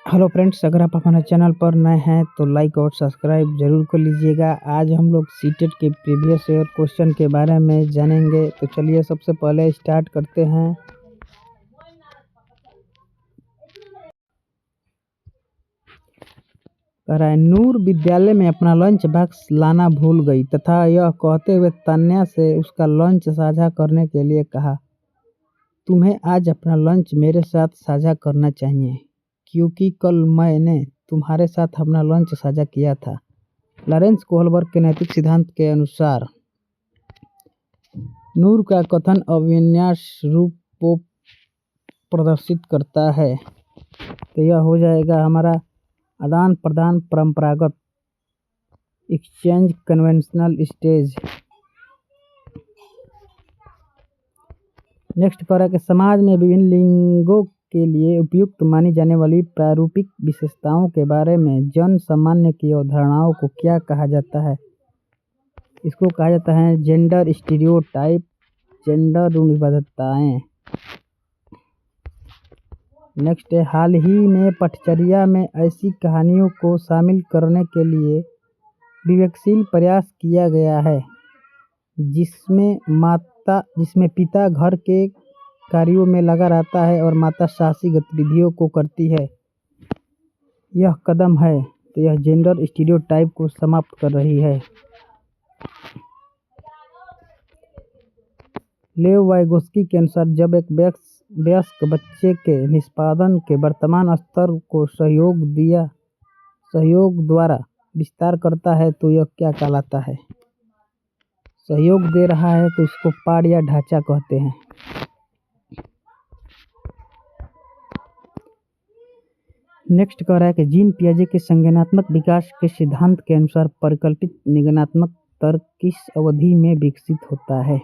Hello friends, अगर आप हमारे चैनल पर नए हैं तो लाइक और सब्सक्राइब ज़रूर कर लीजिएगा। आज हम लोग सीटेट के प्रीवियस ईयर क्वेश्चन के बारे में जानेंगे। तो चलिए सबसे पहले स्टार्ट करते हैं। कह रहा है, नूर विद्यालय में अपना लंच बॉक्स लाना भूल गई तथा यह कहते हुए तान्या से उसका लंच साझा करने के लिए कहा, तुम्हें आज अपना लंच मेरे साथ साझा करना चाहिए क्योंकि कल मैंने तुम्हारे साथ अपना लंच साझा किया था। लॉरेंस कोहलबर्ग के नैतिक सिद्धांत के अनुसार नूर का कथन अविन्यास रूप को प्रदर्शित करता है। तो यह हो जाएगा हमारा आदान प्रदान परंपरागत, एक्सचेंज कन्वेंशनल स्टेज। नेक्स्ट कह रहा है कि समाज में विभिन्न लिंगों के लिए उपयुक्त मानी जाने वाली प्रारूपिक विशेषताओं के बारे में जन सामान्य की अवधारणाओं को क्या कहा जाता है? इसको कहा जाता है जेंडर स्टीरियोटाइप, जेंडर रूढ़िबद्धताएं। नेक्स्ट है, हाल ही में पटचर्या में ऐसी कहानियों को शामिल करने के लिए विवेकशील प्रयास किया गया है जिसमें पिता घर के कार्यों में लगा रहता है और माता साहसी गतिविधियों को करती है। यह कदम है तो यह जेंडर स्टीरियोटाइप को समाप्त कर रही है। लेव वाइगोस्की के अनुसार जब एक वयस्क बच्चे के निष्पादन के वर्तमान स्तर को सहयोग द्वारा विस्तार करता है तो यह क्या कहलाता है? सहयोग दे रहा है तो इसको पाड़ या ढांचा कहते हैं। नेक्स्ट कह रहा है कि जीन पियाजे के संज्ञानात्मक विकास के सिद्धांत के अनुसार परिकल्पित निगमनात्मक तर्क किस अवधि में विकसित होता है?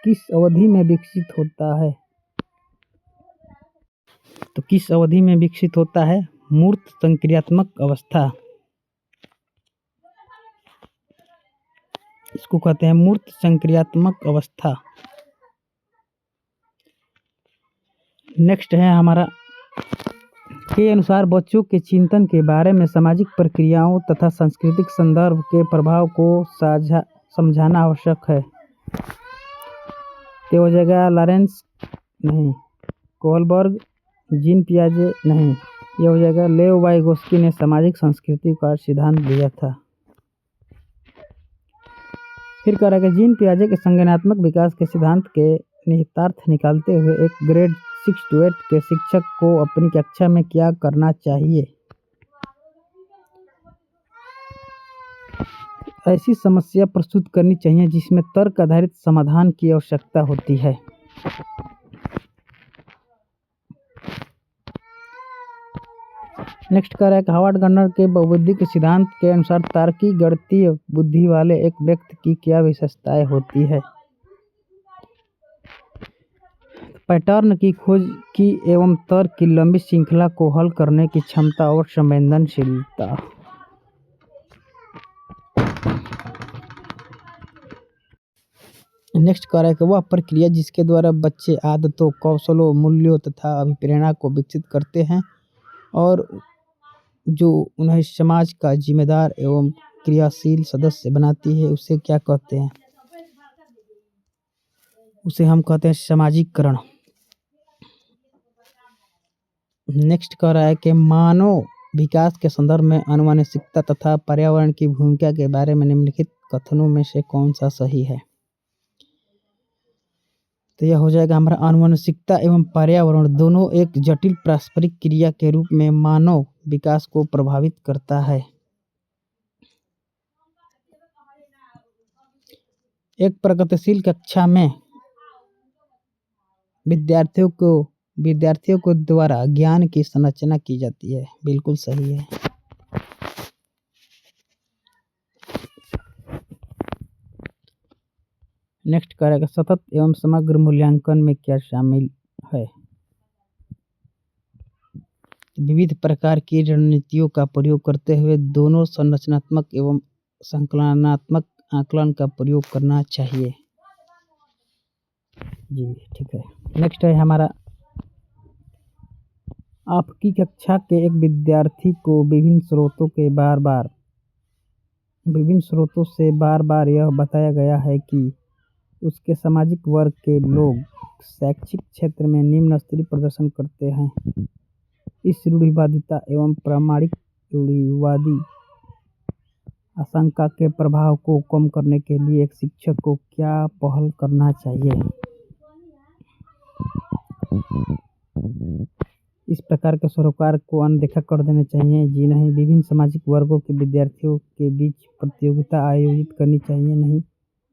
किस अवधि में विकसित होता है? तो किस अवधि में विकसित होता है? मूर्त संक्रियात्मक अवस्था। इसको कहते हैं मूर्त संक्रियात्मक अवस्था। नेक्स्ट है हमारा के अनुसार बच्चों के चिंतन के बारे में सामाजिक प्रक्रियाओं तथा सांस्कृतिक संदर्भ के प्रभाव को समझाना आवश्यक है। तो हो जाएगा लॉरेंस नहीं, कोहलबर्ग, जीन पियाजे नहीं, यह हो जाएगा लेव वाइगोस्की ने सामाजिक संस्कृति का सिद्धांत दिया था। फिर कह रहा है कि जीन पियाजे के संज्ञानात्मक विकास के सिद्धांत के निहितार्थ निकालते हुए एक ग्रेड 6 to 8 के शिक्षक को अपनी कक्षा में क्या करना चाहिए? ऐसी समस्या प्रस्तुत करनी चाहिए जिसमें तर्क आधारित समाधान की आवश्यकता होती है। नेक्स्ट कह रहा है कि हार्वर्ड गर्नर के बहुबुद्धि सिद्धांत के अनुसार तार्किक गणितीय बुद्धि वाले एक व्यक्ति की क्या विशेषताएं होती है? पैटर्न की खोज की एवं तर्क की लंबी श्रृंखला को हल करने की क्षमता और संवेदनशीलता। नेक्स्ट कह रहा है कि वह प्रक्रिया जिसके द्वारा बच्चे आदतों, कौशलों, मूल्यों तथा अभिप्रेरणा को विकसित करते हैं और जो उन्हें समाज का जिम्मेदार एवं क्रियाशील सदस्य बनाती है, उसे क्या कहते हैं? उसे हम कहते हैं सामाजिकरण। नेक्स्ट कह रहा है कि मानव विकास के संदर्भ में आनुवंशिकता तथा पर्यावरण की भूमिका के बारे में निम्नलिखित कथनों में से कौन सा सही है? तो यह हो जाएगा हमारा आनुवंशिकता एवं पर्यावरण दोनों एक जटिल पारस्परिक क्रिया के रूप में मानव विकास को प्रभावित करता है। एक प्रगतिशील कक्षा में विद्यार्थियों को द्वारा ज्ञान की संरचना की जाती है। बिल्कुल सही है। नेक्स्ट करेगा सतत एवं समग्र मूल्यांकन में क्या शामिल है? विविध प्रकार की रणनीतियों का प्रयोग करते हुए दोनों संरचनात्मक एवं संकलनात्मक आकलन का प्रयोग करना चाहिए। जी ठीक है। नेक्स्ट है हमारा आपकी कक्षा के एक विद्यार्थी को विभिन्न स्रोतों से बार बार यह बताया गया है कि उसके सामाजिक वर्ग के लोग शैक्षिक क्षेत्र में निम्न स्तरीय प्रदर्शन करते हैं। इस रूढ़िवादिता एवं प्रामाणिक रूढ़िवादी आशंका के प्रभाव को कम करने के लिए एक शिक्षक को क्या पहल करना चाहिए? इस प्रकार के सरोकार को अनदेखा कर देना चाहिए? जी नहीं। विभिन्न सामाजिक वर्गों के विद्यार्थियों के बीच प्रतियोगिता आयोजित करनी चाहिए? नहीं।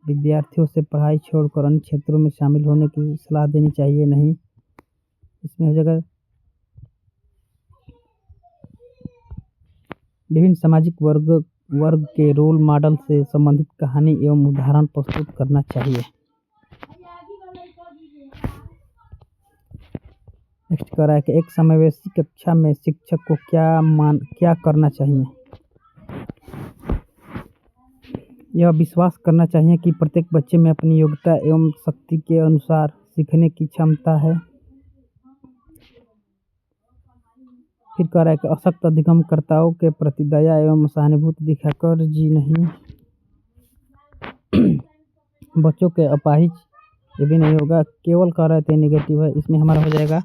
विद्यार्थियों से पढ़ाई छोड़कर अन्य क्षेत्रों में शामिल होने की सलाह देनी चाहिए? नहीं। इसमें हो जाएगा विभिन्न सामाजिक वर्ग के रोल मॉडल से संबंधित कहानी एवं उदाहरण प्रस्तुत करना चाहिए। नेक्स्ट कह रहा है कि एक समावेशी कक्षा में शिक्षक को क्या करना चाहिए? यह विश्वास करना चाहिए कि प्रत्येक बच्चे में अपनी योग्यता एवं शक्ति के अनुसार सीखने की क्षमता है। फिर कह रहा है कि अशक्त अधिगमकर्ताओं के प्रति दया एवं सहानुभूति दिखाकर? जी नहीं। बच्चों के अपाहिज, ये भी नहीं होगा। केवल कह रहे थे नेगेटिव है। इसमें हमारा हो जाएगा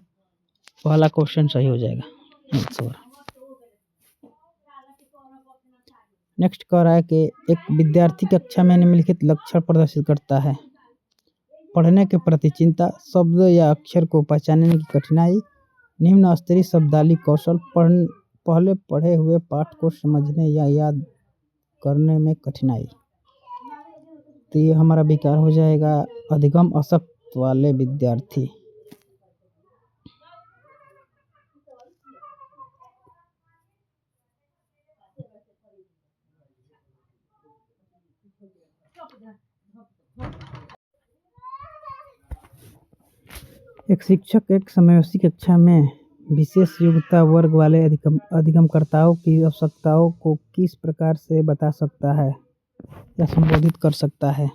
पहला क्वेश्चन सही हो जाएगा। नेक्स्ट कह रहा है कि एक विद्यार्थी कक्षा में निम्नलिखित लक्षण प्रदर्शित करता है: पढ़ने के प्रति चिंता, शब्द या अक्षर को पहचानने की कठिनाई, निम्न स्तरीय शब्दावली कौशल, पहले पढ़े हुए पाठ को समझने या याद करने में कठिनाई। तो ये हमारा विकार हो जाएगा अधिगम अशक्त वाले विद्यार्थी। एक शिक्षक एक समावेशी कक्षा में विशेष योग्यता वर्ग वाले अधिगमकर्ताओं की आवश्यकताओं को किस प्रकार से बता सकता है या संबोधित कर सकता है?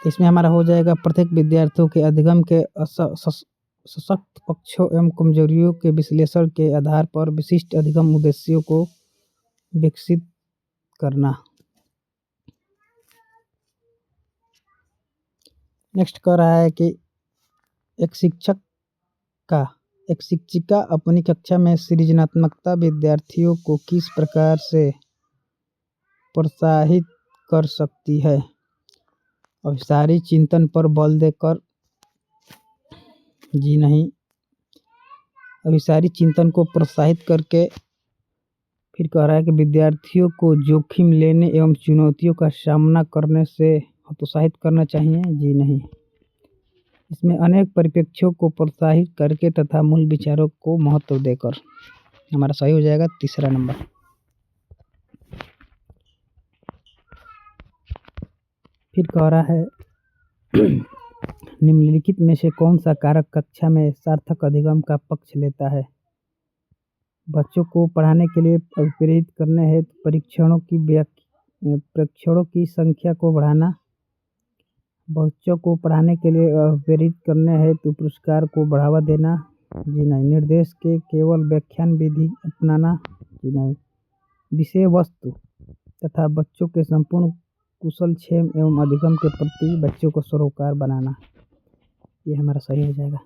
इसमें हमारा हो जाएगा प्रत्येक विद्यार्थियों के अधिगम के सशक्त पक्षों एवं कमजोरियों के विश्लेषण के आधार पर विशिष्ट अधिगम उद्देश्यों को विकसित करना। नेक्स्ट कह रहा है कि एक शिक्षिका अपनी कक्षा में सृजनात्मकता विद्यार्थियों को किस प्रकार से प्रोत्साहित कर सकती है? अभिसारी चिंतन पर बल देकर? जी नहीं। अभिसारी चिंतन को प्रोत्साहित करके। फिर कह रहा है कि विद्यार्थियों को जोखिम लेने एवं चुनौतियों का सामना करने से हतोत्साहित करना चाहिए? जी नहीं। इसमें अनेक परिप्रेक्ष्यों को प्रोत्साहित करके तथा मूल विचारों को महत्व देकर। हमारा सही हो जाएगा तीसरा नंबर। फिर कह रहा है निम्नलिखित में से कौन सा कारक कक्षा में सार्थक अधिगम का पक्ष लेता है? बच्चों को पढ़ाने के लिए प्रेरित करने हेतु परीक्षणों की संख्या को बढ़ाना, बच्चों को पढ़ाने के लिए प्रेरित करने हेतु पुरस्कार को बढ़ावा देना? जी नहीं। निर्देश के केवल व्याख्यान विधि अपनाना? जी नहीं। विषय वस्तु तथा बच्चों के संपूर्ण कुशलक्षेम एवं अधिगम के प्रति बच्चों को सरोकार बनाना? ये हमारा सही हो जाएगा।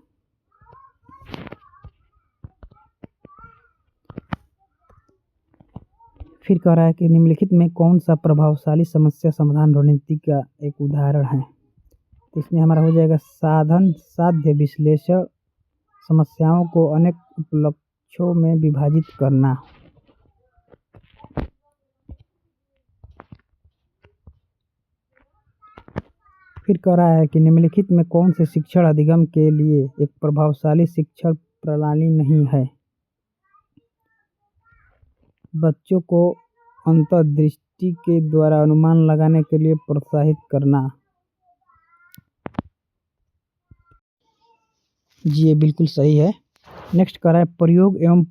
फिर कह रहा है कि निम्नलिखित में कौन सा प्रभावशाली समस्या समाधान रणनीति का एक उदाहरण है? इसमें हमारा हो जाएगा साधन साध्य विश्लेषण, समस्याओं को अनेक उपलक्ष्यों में विभाजित करना। फिर कह रहा है कि निम्नलिखित में कौन से शिक्षण अधिगम के लिए एक प्रभावशाली शिक्षण प्रणाली नहीं है? बच्चों को अंतर्दृष्टि के द्वारा अनुमान लगाने के लिए प्रोत्साहित करना। जी ये बिल्कुल सही है। नेक्स्ट कह रहा है प्रयोग एवं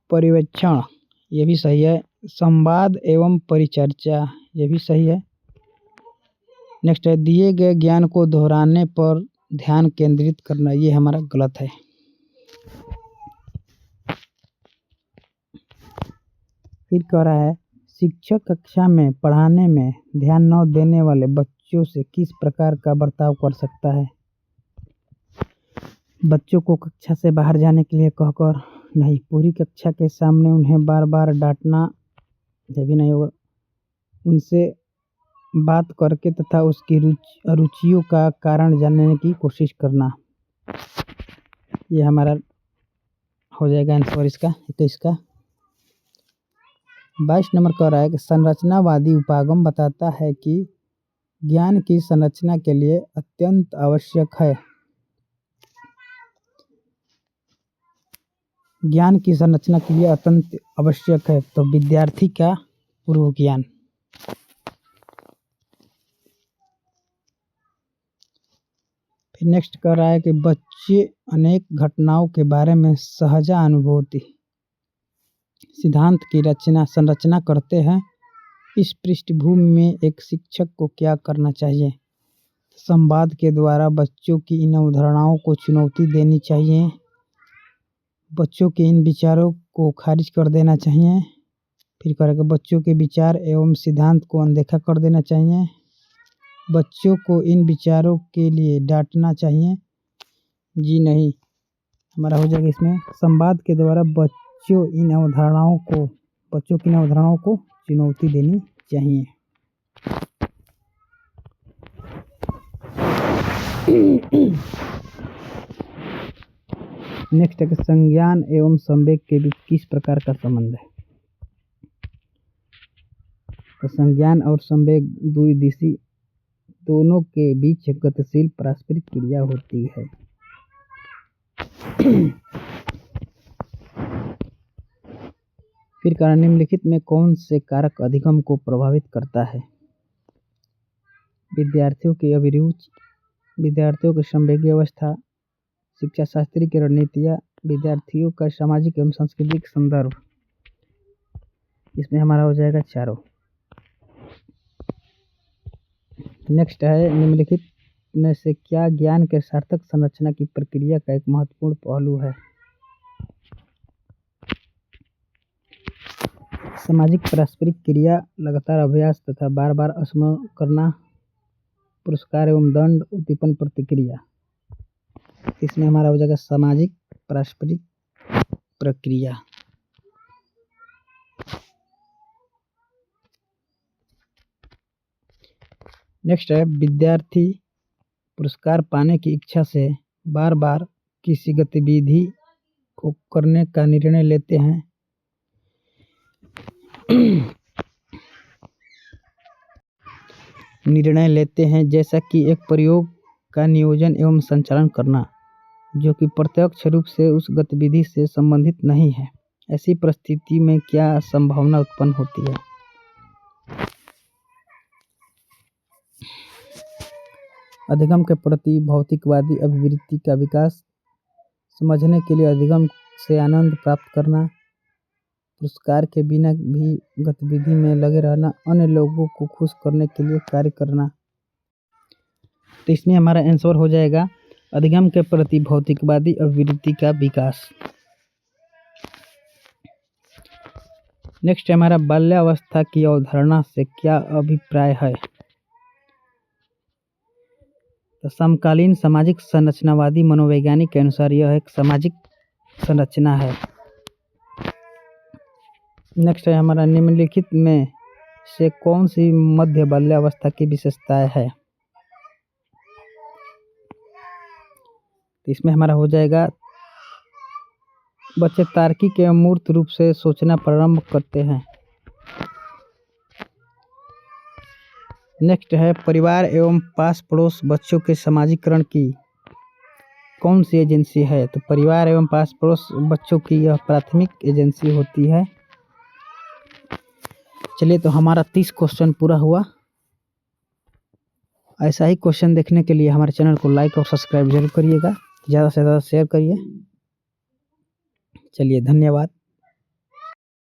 पर्यवेक्षण, ये भी सही है। संवाद एवं परिचर्चा, ये भी सही है। नेक्स्ट है दिए गए ज्ञान को दोहराने पर ध्यान केंद्रित करना, ये हमारा गलत है। फिर कह रहा है, शिक्षक कक्षा में पढ़ाने में ध्यान न देने वाले बच्चों से किस प्रकार का बर्ताव कर सकता है। बच्चों को कक्षा से बाहर जाने के लिए कहकर नहीं, पूरी कक्षा के सामने उन्हें बार बार डांटना ये भी नहीं होगा। उनसे बात करके तथा उसकी रुचियों का कारण जानने की कोशिश करना। ये हमारा हो जाएगा आंसर इसका 21 का। 22 नंबर कह रहा है कि संरचनावादी उपागम बताता है कि ज्ञान की संरचना के लिए अत्यंत आवश्यक है। ज्ञान की संरचना के लिए अत्यंत आवश्यक है तो विद्यार्थी का पूर्व ज्ञान। फिर नेक्स्ट कह रहा है कि बच्चे अनेक घटनाओं के बारे में सहजा अनुभूति सिद्धांत की संरचना करते हैं। इस पृष्ठभूमि में एक शिक्षक को क्या करना चाहिए। संवाद के द्वारा बच्चों की इन अवधारणाओं को चुनौती देनी चाहिए। बच्चों के इन विचारों को खारिज कर देना चाहिए। फिर करेगा बच्चों के विचार एवं सिद्धांत को अनदेखा कर देना चाहिए। बच्चों को इन विचारों के लिए डांटना चाहिए। जी नहीं, हमारा हो जाएगा इसमें संवाद के द्वारा बच्चों की इन अवधारणाओं को चुनौती देनी चाहिए। नेक्स्ट है कि संज्ञान एवं संवेग के बीच किस प्रकार का संबंध है। तो संज्ञान और संवेग द्विदिशी दोनों के बीच गतिशील पारस्परिक क्रिया होती है। फिर कारण निम्नलिखित में कौन से कारक अधिगम को प्रभावित करता है। विद्यार्थियों की अभिरुचि, विद्यार्थियों की संवेगीय अवस्था, शिक्षा शास्त्री की रणनीतियाँ, विद्यार्थियों का सामाजिक एवं सांस्कृतिक संदर्भ। इसमें हमारा हो जाएगा चारों। नेक्स्ट है निम्नलिखित में से क्या ज्ञान के सार्थक संरचना की प्रक्रिया का एक महत्वपूर्ण पहलू है। सामाजिक पारस्परिक क्रिया, लगातार अभ्यास तथा बार बार स्मरण करना, पुरस्कार एवं दंड, उद्दीपन प्रतिक्रिया। इसमें हमारा हो जाएगा सामाजिक पारस्परिक प्रक्रिया। नेक्स्ट है विद्यार्थी पुरस्कार पाने की इच्छा से बार बार किसी गतिविधि को करने का निर्णय लेते हैं। जैसा कि एक प्रयोग का नियोजन एवं संचालन करना जो कि प्रत्यक्ष रूप से उस गतिविधि से संबंधित नहीं है। ऐसी परिस्थिति में क्या संभावना उत्पन्न होती है। अधिगम के प्रति भौतिकवादी अभिवृत्ति का विकास, समझने के लिए अधिगम से आनंद प्राप्त करना, पुरस्कार के बिना भी गतिविधि में लगे रहना, अन्य लोगों को खुश करने के लिए कार्य करना। तो इसमें हमारा आंसर हो जाएगा अधिगम के प्रति भौतिकवादी अभिवृत्ति का विकास। नेक्स्ट है हमारा बाल्यावस्था की अवधारणा से क्या अभिप्राय है। तो समकालीन सामाजिक संरचनावादी मनोवैज्ञानिक के अनुसार यह एक सामाजिक संरचना है। नेक्स्ट है हमारा निम्नलिखित में से कौन सी मध्य बाल्यावस्था की विशेषताएं है। तो इसमें हमारा हो जाएगा बच्चे तार्किक एवं मूर्त रूप से सोचना प्रारंभ करते हैं। नेक्स्ट है परिवार एवं पास पड़ोस बच्चों के समाजीकरण की कौन सी एजेंसी है। तो परिवार एवं पास पड़ोस बच्चों की यह प्राथमिक एजेंसी होती है। चलिए तो हमारा 30 क्वेश्चन पूरा हुआ। ऐसा ही क्वेश्चन देखने के लिए हमारे चैनल को लाइक और सब्सक्राइब जरूर करिएगा, ज़्यादा से ज़्यादा शेयर करिए। चलिए धन्यवाद।